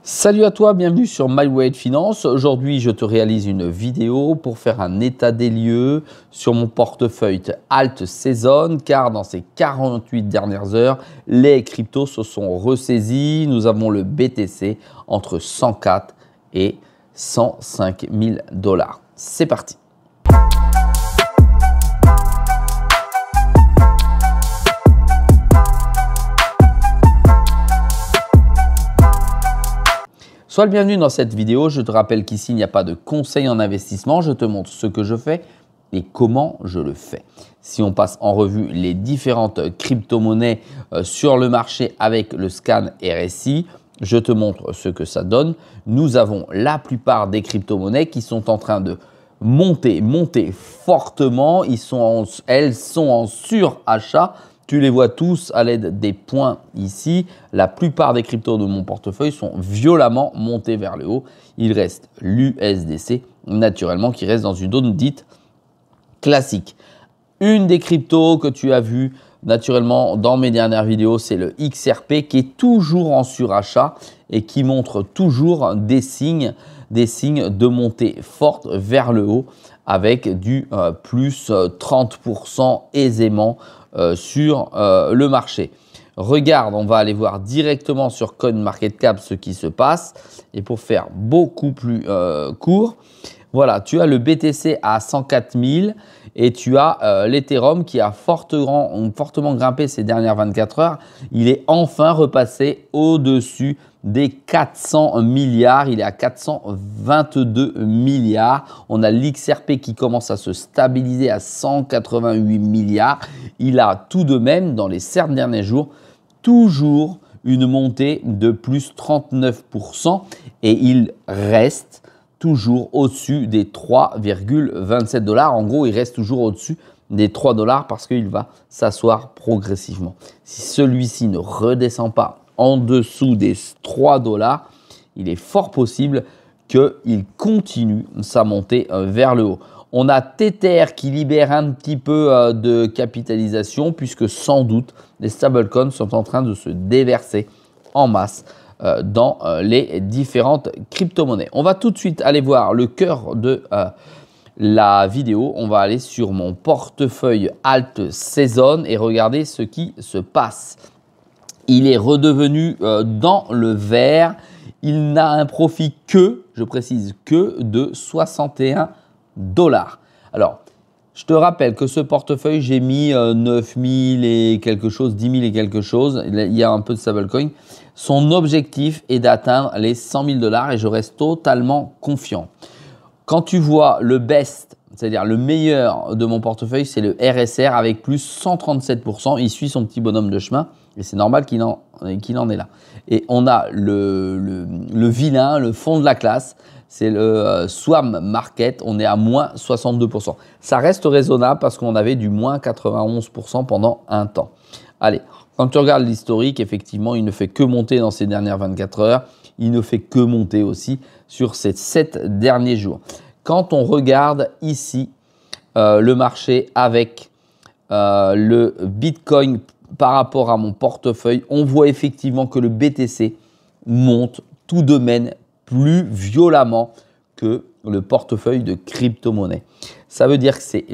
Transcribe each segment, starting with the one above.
Salut à toi, bienvenue sur MyWay Finance. Aujourd'hui, je te réalise une vidéo pour faire un état des lieux sur mon portefeuille Alt Season, car dans ces 48 dernières heures, les cryptos se sont ressaisis. Nous avons le BTC entre 104 et 105 000 $. C'est parti. Sois le bienvenu dans cette vidéo. Je te rappelle qu'ici, il n'y a pas de conseil en investissement. Je te montre ce que je fais et comment je le fais. Si on passe en revue les différentes crypto-monnaies sur le marché avec le scan RSI, je te montre ce que ça donne. Nous avons la plupart des crypto-monnaies qui sont en train de monter fortement. Elles sont en surachat. Tu les vois tous à l'aide des points ici. La plupart des cryptos de mon portefeuille sont violemment montés vers le haut. Il reste l'USDC, naturellement, qui reste dans une zone dite classique. Une des cryptos que tu as vu naturellement dans mes dernières vidéos, c'est le XRP qui est toujours en surachat et qui montre toujours des signes de montée forte vers le haut avec du plus 30% aisément sur le marché. Regarde, on va aller voir directement sur CoinMarketCap ce qui se passe. Et pour faire beaucoup plus court, voilà, tu as le BTC à 104 000 et tu as l'Ethereum qui a fortement grimpé ces dernières 24 heures. Il est enfin repassé au-dessus des 400 milliards. Il est à 422 milliards. On a l'XRP qui commence à se stabiliser à 188 milliards. Il a tout de même, dans les 7 derniers jours, toujours une montée de plus 39% et il reste toujours au-dessus des 3,27 $. En gros, il reste toujours au-dessus des 3 $ parce qu'il va s'asseoir progressivement. Si celui-ci ne redescend pas en dessous des 3 $, il est fort possible qu'il continue sa montée vers le haut. On a Tether qui libère un petit peu de capitalisation puisque sans doute les stablecoins sont en train de se déverser en masse dans les différentes crypto-monnaies. On va tout de suite aller voir le cœur de la vidéo. On va aller sur mon portefeuille Alt Season et regarder ce qui se passe. Il est redevenu dans le vert. Il n'a un profit que, je précise, que de 61 $. Alors, je te rappelle que ce portefeuille, j'ai mis 9 000 et quelque chose, 10 000 et quelque chose. Il y a un peu de stablecoin. Son objectif est d'atteindre les 100 000 $ et je reste totalement confiant. Quand tu vois le best, c'est-à-dire le meilleur de mon portefeuille, c'est le RSR avec plus 137%. Il suit son petit bonhomme de chemin et c'est normal qu'il en est là. Et on a le vilain, le fond de la classe. C'est le Swarm Market, on est à moins 62%. Ça reste raisonnable parce qu'on avait du moins 91% pendant un temps. Allez, quand tu regardes l'historique, effectivement, il ne fait que monter dans ces dernières 24 heures. Il ne fait que monter aussi sur ces 7 derniers jours. Quand on regarde ici le marché avec le Bitcoin par rapport à mon portefeuille, on voit effectivement que le BTC monte tout de même plus violemment que le portefeuille de crypto-monnaie. Ça veut dire que c'est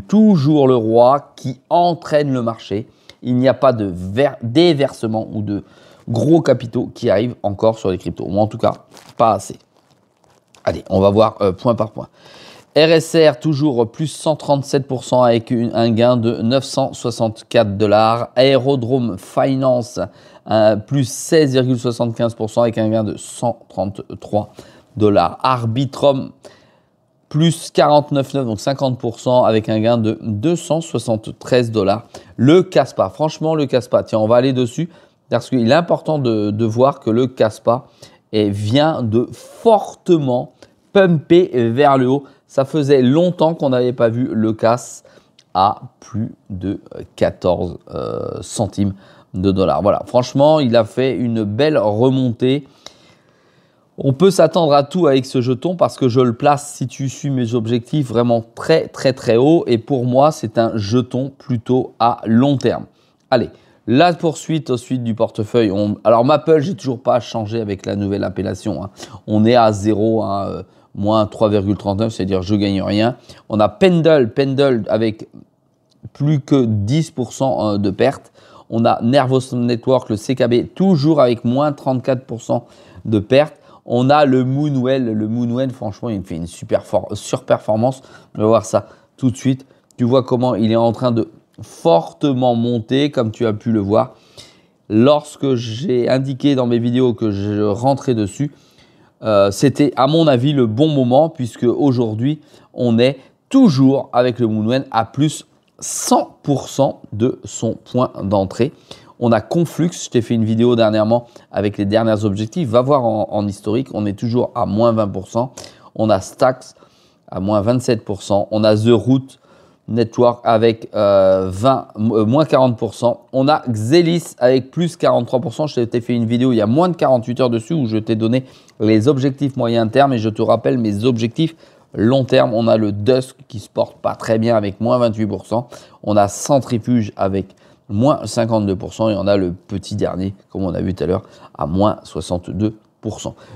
toujours le roi qui entraîne le marché. Il n'y a pas de déversement ou de gros capitaux qui arrivent encore sur les cryptos. Ou en tout cas, pas assez. Allez, on va voir point par point. RSR, toujours plus 137% avec un gain de 964 $. Aerodrome Finance, plus 16,75% avec un gain de 133 $. Arbitrum, plus 49,9, donc 50% avec un gain de 273 $. Le Kaspa, franchement, le Kaspa, tiens, on va aller dessus parce qu'il est important de voir que le Kaspa vient de fortement pumper vers le haut. Ça faisait longtemps qu'on n'avait pas vu le CAS à plus de 14 centimes de dollars. Voilà, franchement, il a fait une belle remontée. On peut s'attendre à tout avec ce jeton parce que je le place, si tu suis mes objectifs, vraiment très haut. Et pour moi, c'est un jeton plutôt à long terme. Allez, La poursuite ensuite du portefeuille. Alors Maple, j'ai toujours pas changé avec la nouvelle appellation. Hein. On est à 0, hein, moins 3,39, c'est-à-dire je gagne rien. On a Pendle avec plus que 10% de perte. On a Nervous Network, le CKB, toujours avec moins 34% de perte. On a le Moonwell, franchement, il me fait une surperformance. On va voir ça tout de suite. Tu vois comment il est en train de fortement monter, comme tu as pu le voir. Lorsque j'ai indiqué dans mes vidéos que je rentrais dessus, c'était à mon avis le bon moment, puisque aujourd'hui, on est toujours avec le Moonwell à plus 100% de son point d'entrée. On a Conflux, je t'ai fait une vidéo dernièrement avec les derniers objectifs. Va voir en historique, on est toujours à moins 20%. On a Stacks à moins 27%. On a The Root Network avec moins 40%. On a Xelis avec plus 43%. Je t'ai fait une vidéo il y a moins de 48 heures dessus où je t'ai donné les objectifs moyen terme et je te rappelle mes objectifs long terme. On a le Dusk qui se porte pas très bien avec moins 28%. On a Centrifuge avec moins 52% et on a le petit dernier, comme on a vu tout à l'heure, à moins 62%.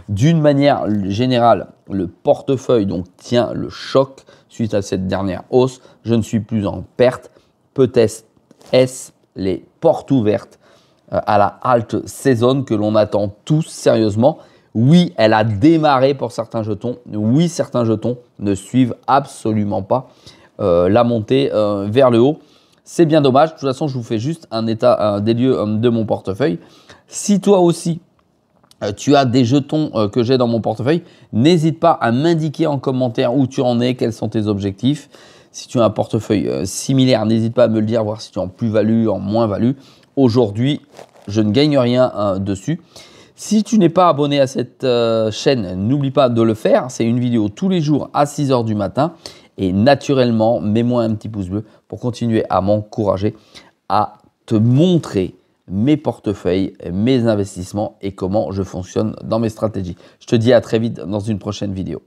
D'une manière générale, le portefeuille donc tient le choc suite à cette dernière hausse. Je ne suis plus en perte. Peut-être est-ce les portes ouvertes à la halte saison que l'on attend tous sérieusement? Oui, elle a démarré pour certains jetons. Oui, certains jetons ne suivent absolument pas la montée vers le haut. C'est bien dommage. De toute façon, je vous fais juste un des lieux de mon portefeuille. Si toi aussi, tu as des jetons que j'ai dans mon portefeuille, n'hésite pas à m'indiquer en commentaire où tu en es, quels sont tes objectifs. Si tu as un portefeuille similaire, n'hésite pas à me le dire, voir si tu es en plus-value, en moins-value. Aujourd'hui, je ne gagne rien dessus. Si tu n'es pas abonné à cette chaîne, n'oublie pas de le faire. C'est une vidéo tous les jours à 6 h du matin. Et naturellement, mets-moi un petit pouce bleu pour continuer à m'encourager à te montrer mes portefeuilles, mes investissements et comment je fonctionne dans mes stratégies. Je te dis à très vite dans une prochaine vidéo.